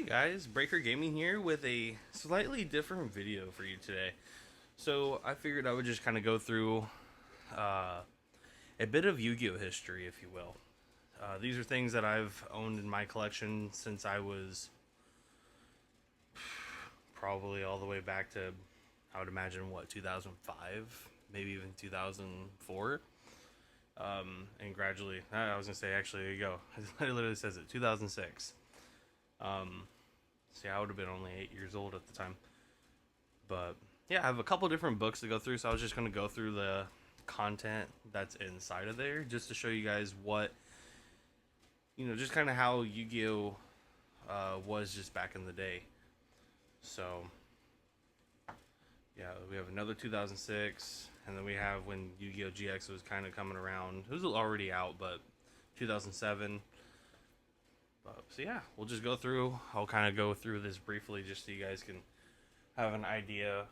Hey guys, Breaker Gaming here with a slightly different video for you today. So I figured I would just kind of go through uh, a bit of Yu-Gi-Oh history, if you will. These are things that I've owned in my collection since I was probably all the way back to, I would imagine, what, 2005, maybe even 2004. And gradually, I was gonna say, actually, there you go. It literally says it, 2006. See, I would have been only 8 years old at the time. But yeah, I have a couple different books to go through, so I was just going to go through the content that's inside of there just to show you guys what, just kind of how Yu-Gi-Oh was just back in the day. So yeah, we have another 2006, and then we have when Yu-Gi-Oh GX was kind of coming around. It was already out, but 2007. So yeah, we'll just go through. I'll kind of go through this briefly just so you guys can have an idea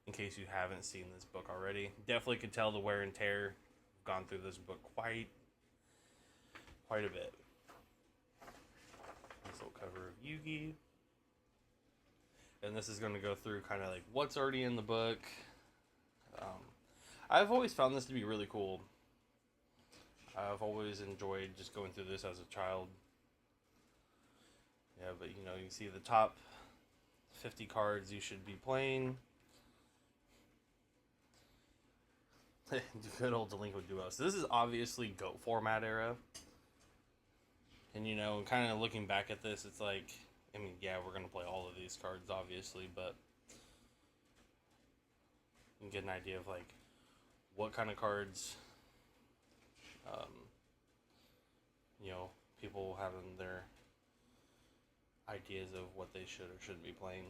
in case you haven't seen this book already. Definitely could tell the wear and tear. I've gone through this book quite a bit. This little cover of Yugi. And this is going to go through kind of like what's already in the book. I've always found this to be really cool. I've always enjoyed just going through this as a child. Yeah, but you see the top 50 cards you should be playing. Good old delinquent duo. So this is obviously GOAT format era. And kind of looking back at this, it's like, I mean, yeah, we're going to play all of these cards, obviously, but you can get an idea of, like, what kind of cards, um, people having their ideas of what they should or shouldn't be playing,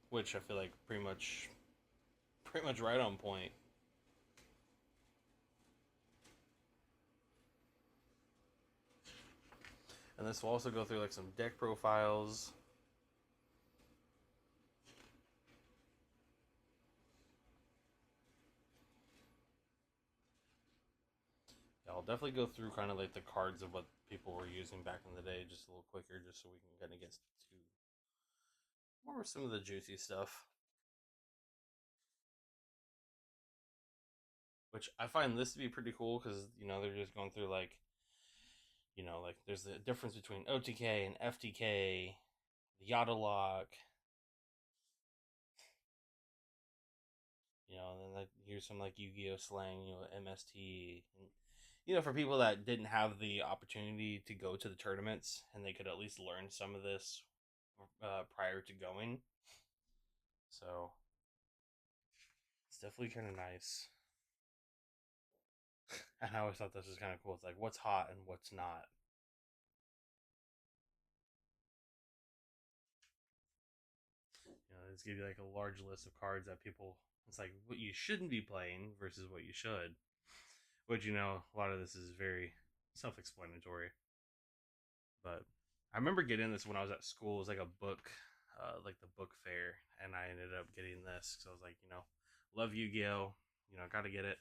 which I feel like pretty much right on point. And this will also go through, like, some deck profiles. I'll definitely go through kind of like the cards of what people were using back in the day just a little quicker, just so we can kind of get to more some of the juicy stuff. Which I find this to be pretty cool because they're just going through like like there's the difference between OTK and FTK, the Yada lock, and then like here's some like Yu-Gi-Oh slang, MST, and for people that didn't have the opportunity to go to the tournaments and they could at least learn some of this prior to going. So it's definitely kind of nice. And I always thought this was kind of cool. It's like what's hot and what's not. It's give you like a large list of cards that people. It's like what you shouldn't be playing versus what you should. Which a lot of this is very self-explanatory. But I remember getting this when I was at school. It was like a book, like the book fair, and I ended up getting this because I was like, love Yu-Gi-Oh. Gotta get it.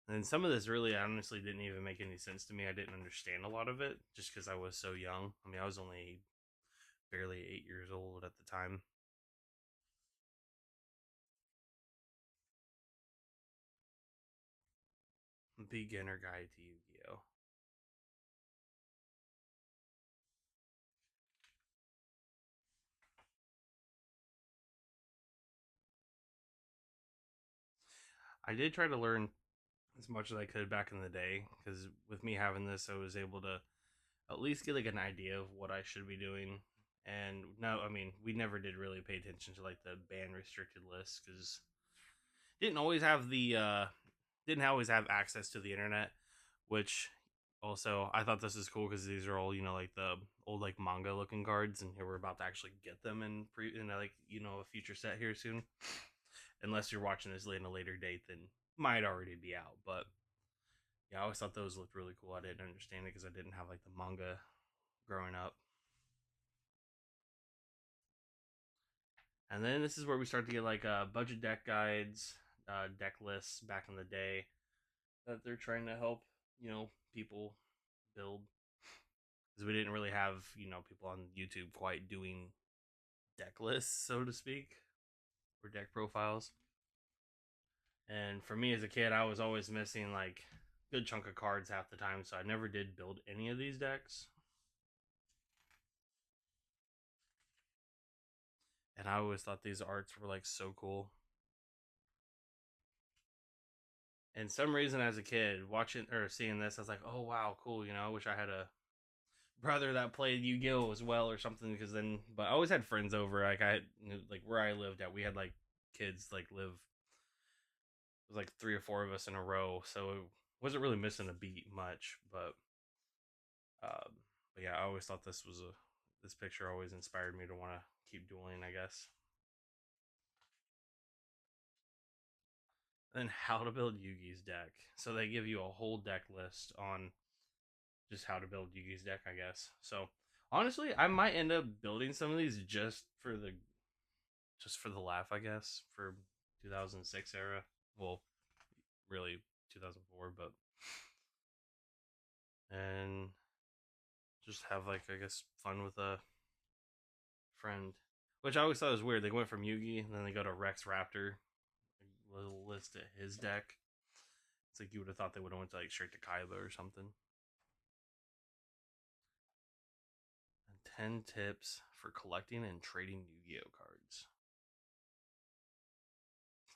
And some of this really honestly didn't even make any sense to me. I didn't understand a lot of it just because I was so young. I mean, I was only barely 8 years old at the time. Beginner guide to Yu-Gi-Oh. I did try to learn as much as I could back in the day because with me having this, I was able to at least get like an idea of what I should be doing. And no, I mean, we never did really pay attention to like the ban restricted list because didn't always have the didn't always have access to the internet, which also I thought this is cool because these are all like the old like manga looking cards, and here we're about to actually get them in like a future set here soon. Unless you're watching this in a later date, then might already be out. But yeah, I always thought those looked really cool. I didn't understand it because I didn't have like the manga growing up. And then this is where we start to get like budget deck guides, deck lists back in the day that they're trying to help people build, because we didn't really have people on YouTube quite doing deck lists, so to speak, or deck profiles. And for me as a kid, I was always missing like a good chunk of cards half the time, so I never did build any of these decks. And I always thought these arts were like so cool. And some reason as a kid watching or seeing this, I was like, oh wow, cool. I wish I had a brother that played Yu-Gi-Oh as well or something. Because then, but I always had friends over. Like like where I lived at, we had like kids like live. It was like 3 or 4 of us in a row, so it wasn't really missing a beat much. But yeah, I always thought this picture always inspired me to want to keep dueling, I guess. And how to build Yugi's deck. So they give you a whole deck list on just how to build Yugi's deck, I guess. So honestly, I might end up building some of these just for the laugh, I guess, for 2006 era. Well, really 2004, but and just have like I guess fun with a friend. Which I always thought was weird. They went from Yugi and then they go to Rex Raptor. A little list at his deck. It's like you would have thought they would have went to like straight to Kaiba or something. And 10 tips for collecting and trading Yu-Gi-Oh cards.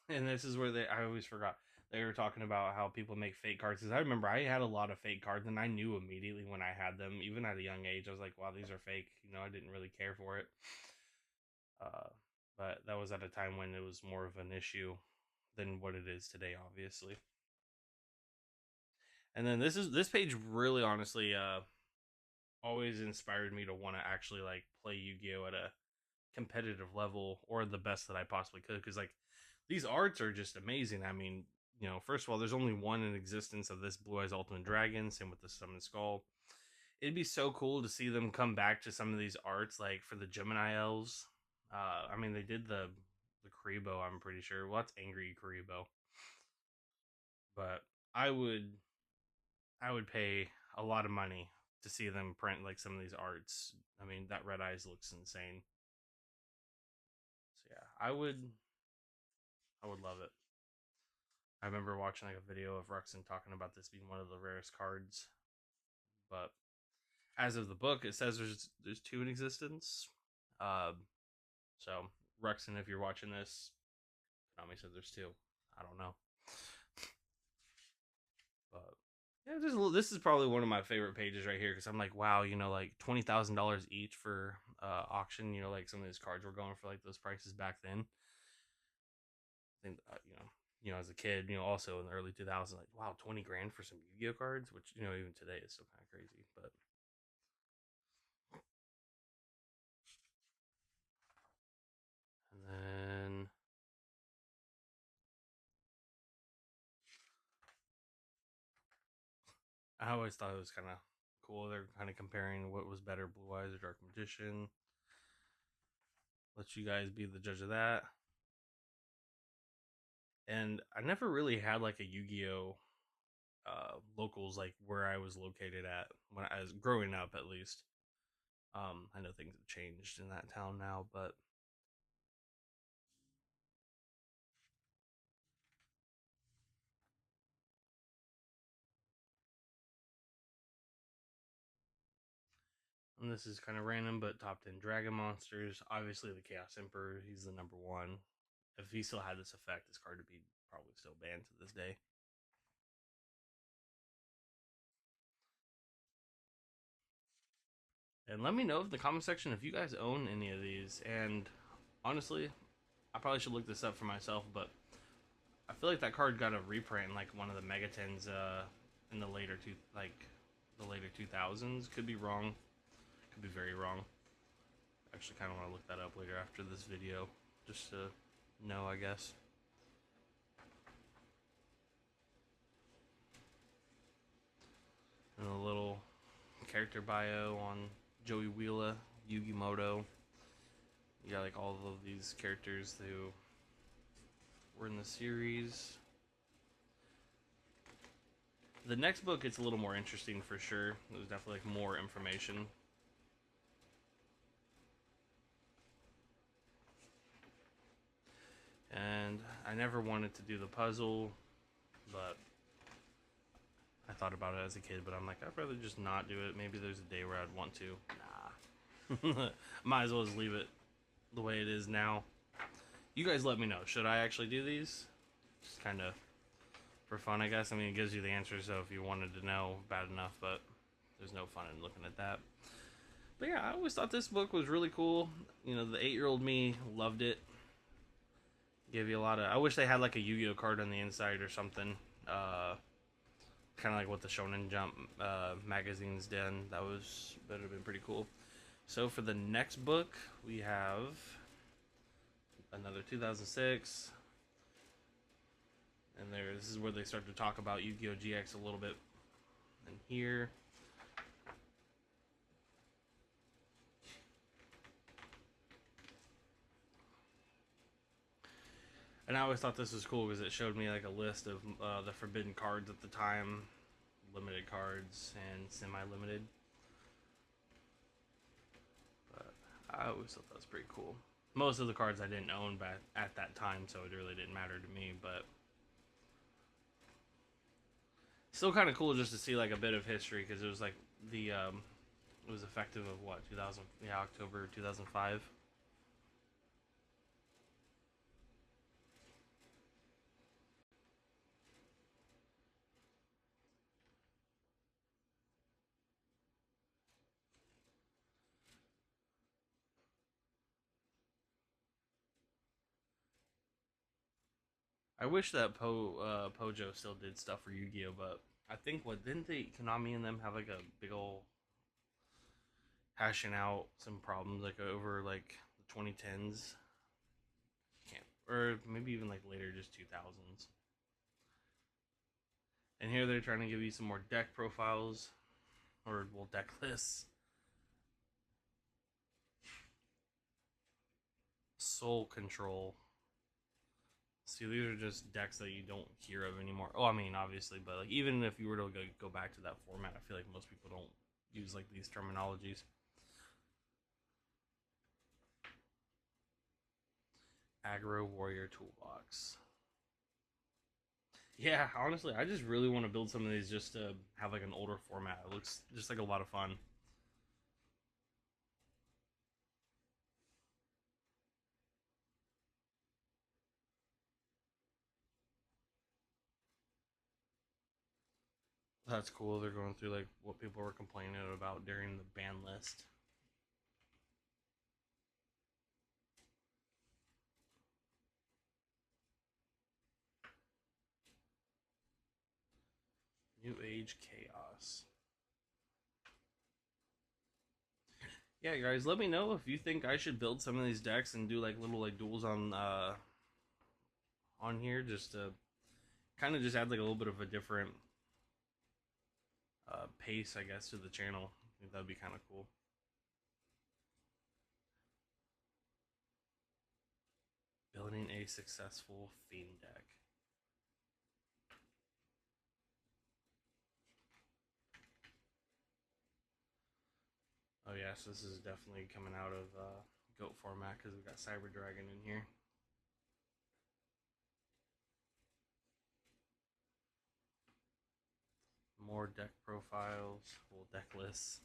And this is where I always forgot. They were talking about how people make fake cards. Because I remember I had a lot of fake cards and I knew immediately when I had them, even at a young age, I was like, wow, these are fake. I didn't really care for it. Uh, but that was at a time when it was more of an issue than what it is today, obviously. And then this page really honestly always inspired me to want to actually like play Yu-Gi-Oh at a competitive level or the best that I possibly could, because like these arts are just amazing. I mean, first of all, there's only one in existence of this Blue Eyes Ultimate Dragon, same with the Summon Skull. It'd be so cool to see them come back to some of these arts, like for the Gemini Elves. I mean, they did the Karibo, I'm pretty sure. Well, that's Angry Karibo, but I would I would pay a lot of money to see them print like some of these arts. I mean, that Red Eyes looks insane. So yeah, I would love it. I remember watching like a video of Ruxin talking about this being one of the rarest cards, but as of the book, it says there's two in existence. Uh, so Ruxin, if you're watching this, Konami said there's two. I don't know, but yeah, this is probably one of my favorite pages right here because I'm like, wow, like $20,000 each for auction. Like some of these cards were going for like those prices back then. I think as a kid, also in the early 2000s, like wow, 20 grand for some Yu-Gi-Oh cards, which even today is still kind of crazy. But and then I always thought it was kind of cool. They're kind of comparing what was better, Blue Eyes or Dark Magician. Let you guys be the judge of that. And I never really had like a Yu-Gi-Oh locals like where I was located at when I was growing up, at least. I know things have changed in that town now, but and this is kind of random, but top 10 Dragon Monsters. Obviously, the Chaos Emperor, he's the number one. If he still had this effect, this card would be probably still banned to this day. And let me know in the comment section if you guys own any of these. And honestly, I probably should look this up for myself, but I feel like that card got a reprint in like one of the Megatens in the later 2000s. Could be wrong. Could be very wrong. Actually, kind of want to look that up later after this video, just to know, I guess. And a little character bio on Joey Wheeler, Yugimoto. You got like all of these characters who were in the series. The next book, it's a little more interesting for sure. There's definitely like more information. And I never wanted to do the puzzle, but I thought about it as a kid, but I'm like, I'd rather just not do it. Maybe there's a day where I'd want to. Nah. Might as well just leave it the way it is now. You guys let me know. Should I actually do these? Just kind of for fun, I guess. I mean, it gives you the answer, so if you wanted to know, bad enough, but there's no fun in looking at that. But yeah, I always thought this book was really cool. You know, the 8-year-old me loved it. Give you a lot of... I wish they had like a Yu-Gi-Oh card on the inside or something. Kind of like what the Shonen Jump magazines did. That would have been pretty cool. So for the next book, we have another 2006. And this is where they start to talk about Yu-Gi-Oh! GX a little bit. And here. And I always thought this was cool because it showed me like a list of the forbidden cards at the time. Limited cards and semi-limited. But I always thought that was pretty cool. Most of the cards I didn't own back at that time, so it really didn't matter to me, but still kind of cool just to see like a bit of history because it was like the it was effective of what, 2000, yeah, October 2005. I wish that Pojo still did stuff for Yu-Gi-Oh, but I think what didn't they Konami and them have like a big old hashing out some problems like over like the 2010s, can't, or maybe even like later, just 2000s. And here they're trying to give you some more deck profiles, or well, deck lists. Soul Control. See, these are just decks that you don't hear of anymore. Oh, I mean, obviously, but like even if you were to go back to that format, I feel like most people don't use like these terminologies. Aggro Warrior Toolbox. Yeah, honestly, I just really want to build some of these just to have like an older format. It looks just like a lot of fun. That's cool. They're going through like what people were complaining about during the ban list. New Age Chaos. Yeah, guys, let me know if you think I should build some of these decks and do like little like duels on here, just to kind of just add like a little bit of a different pace, I guess, to the channel. I think that'd be kind of cool. Building a successful Fiend deck. Oh yeah, so this is definitely coming out of GOAT format because we've got Cyber Dragon in here. More deck profiles, full deck lists.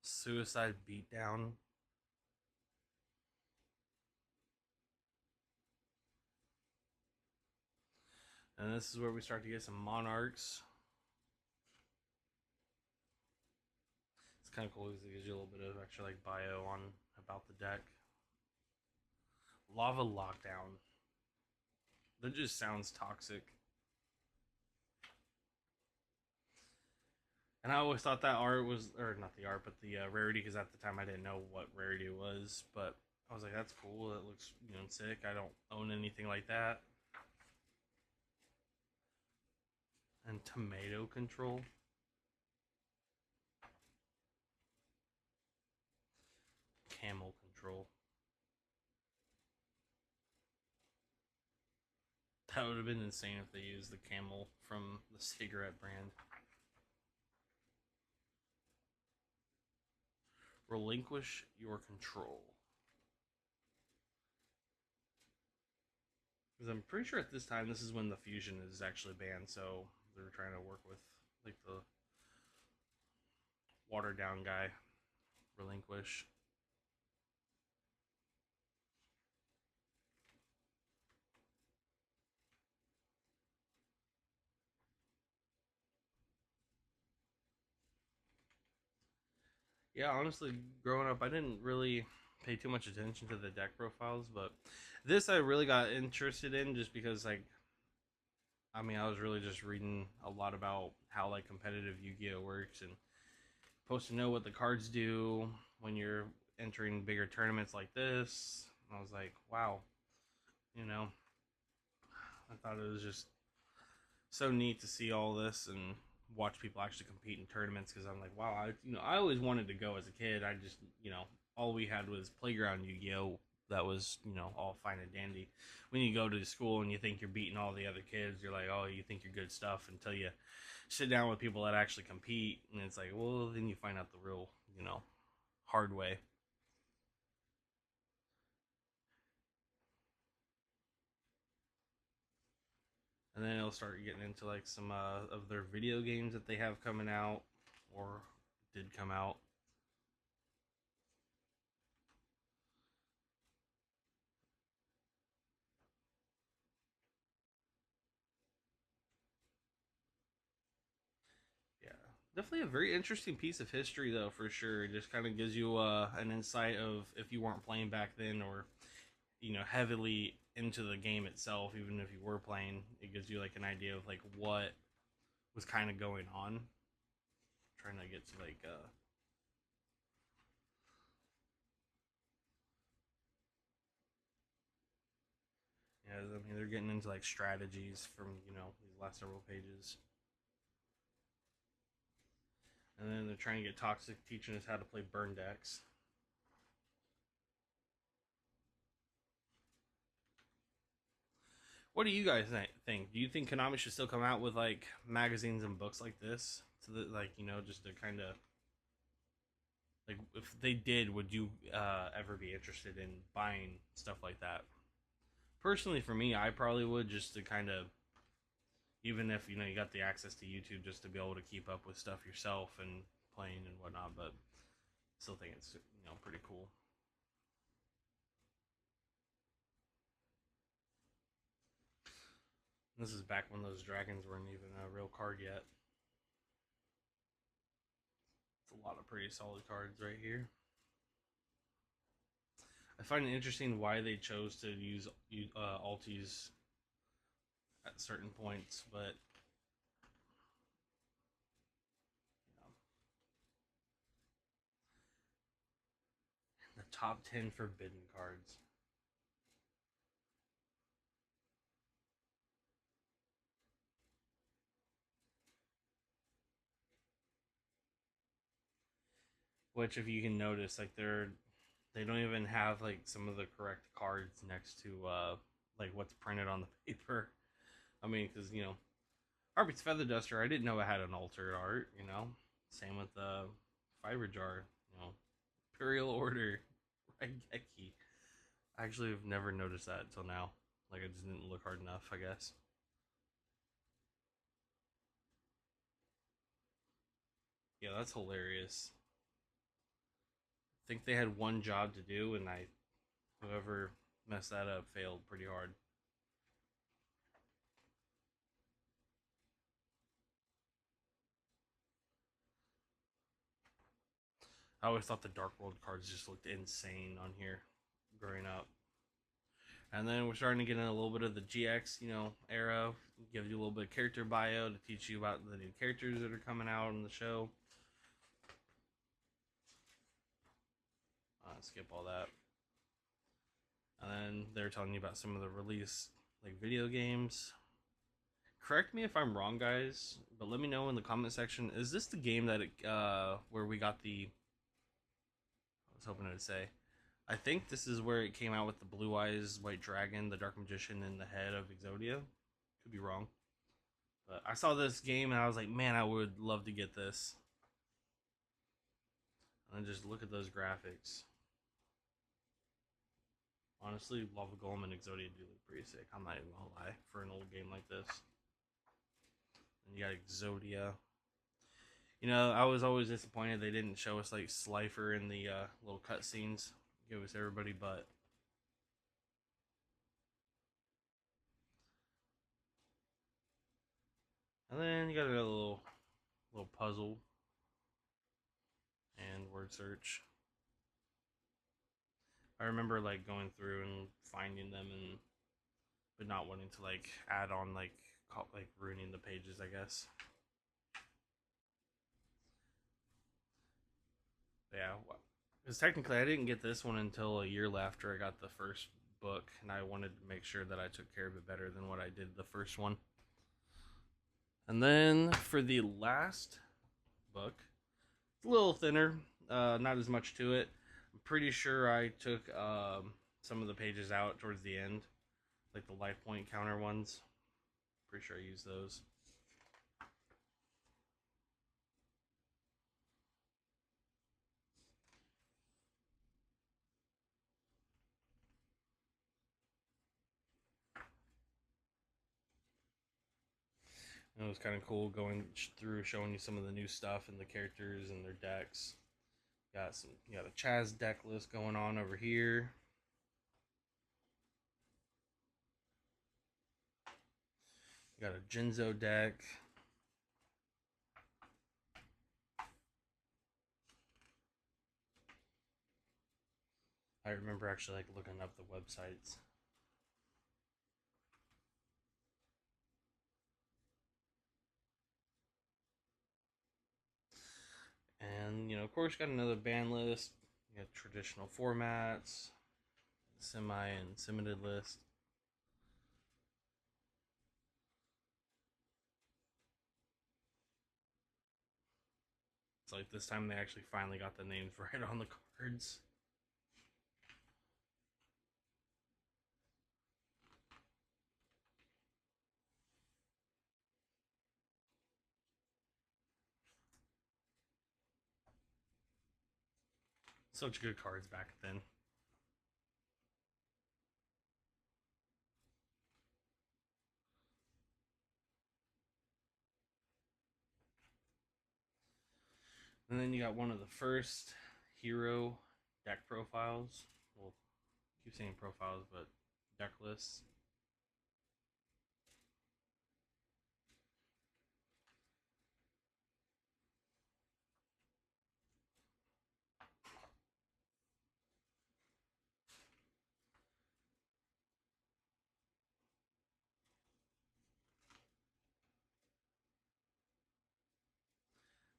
Suicide Beatdown. And this is where we start to get some Monarchs. It's kind of cool because it gives you a little bit of extra like bio on about the deck. Lava Lockdown. That just sounds toxic. And I always thought that art was, or not the art, but the rarity, because at the time I didn't know what rarity it was. But I was like, that's cool. It looks, sick. I don't own anything like that. And Tomato Control. Camel Control. That would have been insane if they used the camel from the cigarette brand. Relinquish your control. Because I'm pretty sure at this time, this is when the fusion is actually banned, so they're trying to work with like the watered down guy. Relinquish. Yeah, honestly, growing up, I didn't really pay too much attention to the deck profiles, but this I really got interested in just because, like, I mean, I was really just reading a lot about how like competitive Yu-Gi-Oh works and supposed to know what the cards do when you're entering bigger tournaments like this. And I was like, wow, you know, I thought it was just so neat to see all this and watch people actually compete in tournaments because I'm like, wow, I always wanted to go as a kid. I just, all we had was playground Yu-Gi-Oh. That was, all fine and dandy. When you go to school and you think you're beating all the other kids, you're like, oh, you think you're good stuff until you sit down with people that actually compete, and it's like, well, then you find out the real, hard way. And then it'll start getting into like some of their video games that they have coming out or did come out. Yeah, definitely a very interesting piece of history, though, for sure. It just kind of gives you an insight of if you weren't playing back then, or heavily into the game itself. Even if you were playing, it gives you like an idea of like what was kind of going on. Trying to get to like yeah, I mean they're getting into like strategies from these last several pages, and then they're trying to get toxic, teaching us how to play burn decks. What do you guys think? Do you think Konami should still come out with like magazines and books like this, so that like just to kind of like if they did, would you ever be interested in buying stuff like that? Personally, for me, I probably would just to kind of even if you got the access to YouTube just to be able to keep up with stuff yourself and playing and whatnot. But still think it's pretty cool. This is back when those dragons weren't even a real card yet. It's a lot of pretty solid cards right here. I find it interesting why they chose to use altis at certain points, but the top 10 forbidden cards. Which, if you can notice, like they don't even have like some of the correct cards next to like what's printed on the paper. I mean, because Harpy's Feather Duster, I didn't know it had an altered art. Same with the Fiber Jar. Imperial Order, Raigeki. I actually have never noticed that until now. Like I just didn't look hard enough, I guess. Yeah, that's hilarious. I think they had one job to do, and whoever messed that up failed pretty hard. I always thought the Dark World cards just looked insane on here growing up. And then we're starting to get in a little bit of the GX, era. Gives you a little bit of character bio to teach you about the new characters that are coming out in the show. Skip all that. And then they're telling you about some of the release, like video games. Correct me if I'm wrong, guys, but let me know in the comment section. Is this the game that where we got the? I was hoping it would say. I think this is where it came out with the Blue Eyes White Dragon, the Dark Magician, and the head of Exodia. Could be wrong. But I saw this game and I was like, man, I would love to get this. And just look at those graphics. Honestly, Lava Golem and Exodia do look pretty sick. I'm not even gonna lie for an old game like this. And you got Exodia. You know, I was always disappointed they didn't show us like Slifer in the little cutscenes. Give us everybody but. And then you got a little puzzle and word search. I remember like going through and finding them and but not wanting to like add on like ruining the pages, I guess. But yeah, because technically I didn't get this one until a year after I got the first book, and I wanted to make sure that I took care of it better than what I did the first one. And then for the last book, it's a little thinner, not as much to it. I'm pretty sure I took some of the pages out towards the end, like the life point counter ones. Pretty sure I used those. And it was kind of cool going through showing you some of the new stuff and the characters and their decks. You got a Chaz deck list going on over here. You got a Jinzo deck. I remember actually like looking up the websites. And you know, of course, got another band list. You got traditional formats, semi and limited list. It's like this time they actually finally got the names right on the cards. Such good cards back then. And then you got one of the first hero deck profiles. Well, I keep saying profiles, but deck lists.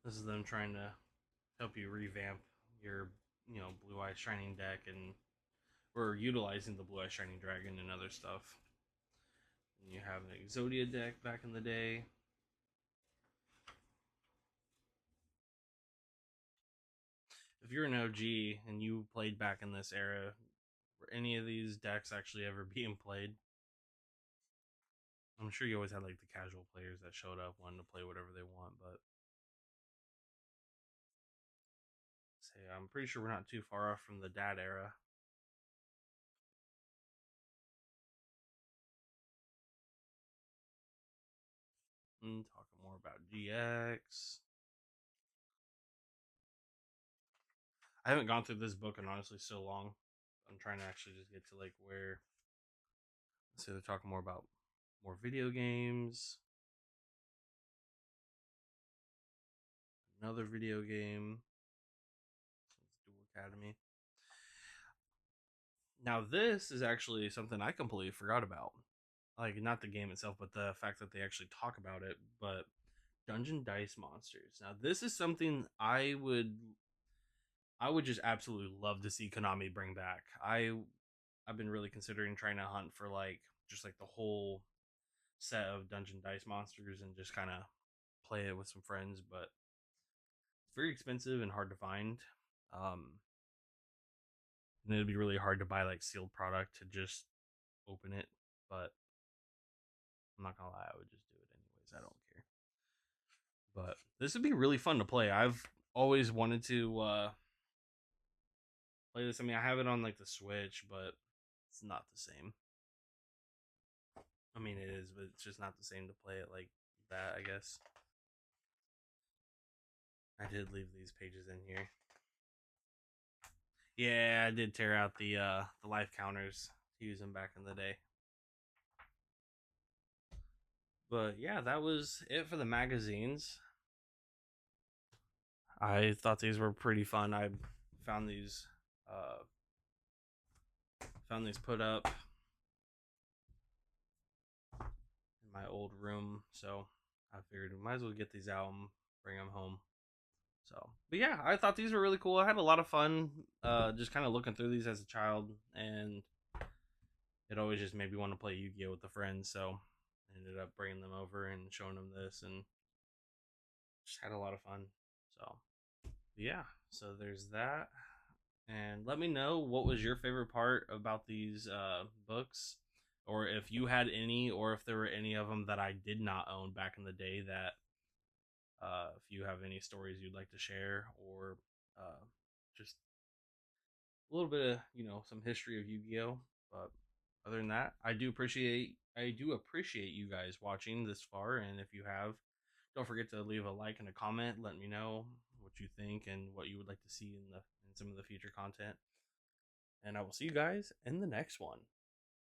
This is them trying to help you revamp your, Blue Eye Shining deck and or utilizing the Blue Eye Shining Dragon and other stuff. And you have an Exodia deck back in the day. If you're an OG and you played back in this era, were any of these decks actually ever being played? I'm sure you always had like the casual players that showed up wanting to play whatever they want, but say I'm pretty sure we're not too far off from the dad era. Talking more about GX. I haven't gone through this book in honestly so long. I'm trying to actually just get to like where. So they're talking more about more video games. Another video game. Dual Academy. Now this is actually something I completely forgot about. Like not the game itself, but the fact that they actually talk about it. But Dungeon Dice Monsters. Now this is something I would just absolutely love to see Konami bring back. I've been really considering trying to hunt for like just like the whole set of Dungeon Dice Monsters and just kind of play it with some friends, but it's very expensive and hard to find. Um, and it'd be really hard to buy like sealed product to just open it. But I'm not gonna lie, I would just do it anyways. I don't care. But this would be really fun to play. I've always wanted to play this. I mean, I have it on like the Switch, but it's not the same. I mean, it is, but it's just not the same to play it like that, I guess. I did leave these pages in here. Yeah, I did tear out the life counters to use them back in the day. But yeah, that was it for the magazines. I thought these were pretty fun. I found these uh put up in my old room, so I figured we might as well get these out and bring them home. So, but yeah, I thought these were really cool. I had a lot of fun just kind of looking through these as a child, and it always just made me want to play Yu-Gi-Oh with the friends. So, I ended up bringing them over and showing them this, and just had a lot of fun. So, yeah, so there's that. And let me know what was your favorite part about these books, or if you had any, or if there were any of them that I did not own back in the day that if you have any stories you'd like to share, or just a little bit of some history of Yu-Gi-Oh. But other than that, I do appreciate you guys watching this far, and if you have, don't forget to leave a like and a comment. Let me know what you think and what you would like to see in some of the future content. And I will see you guys in the next one.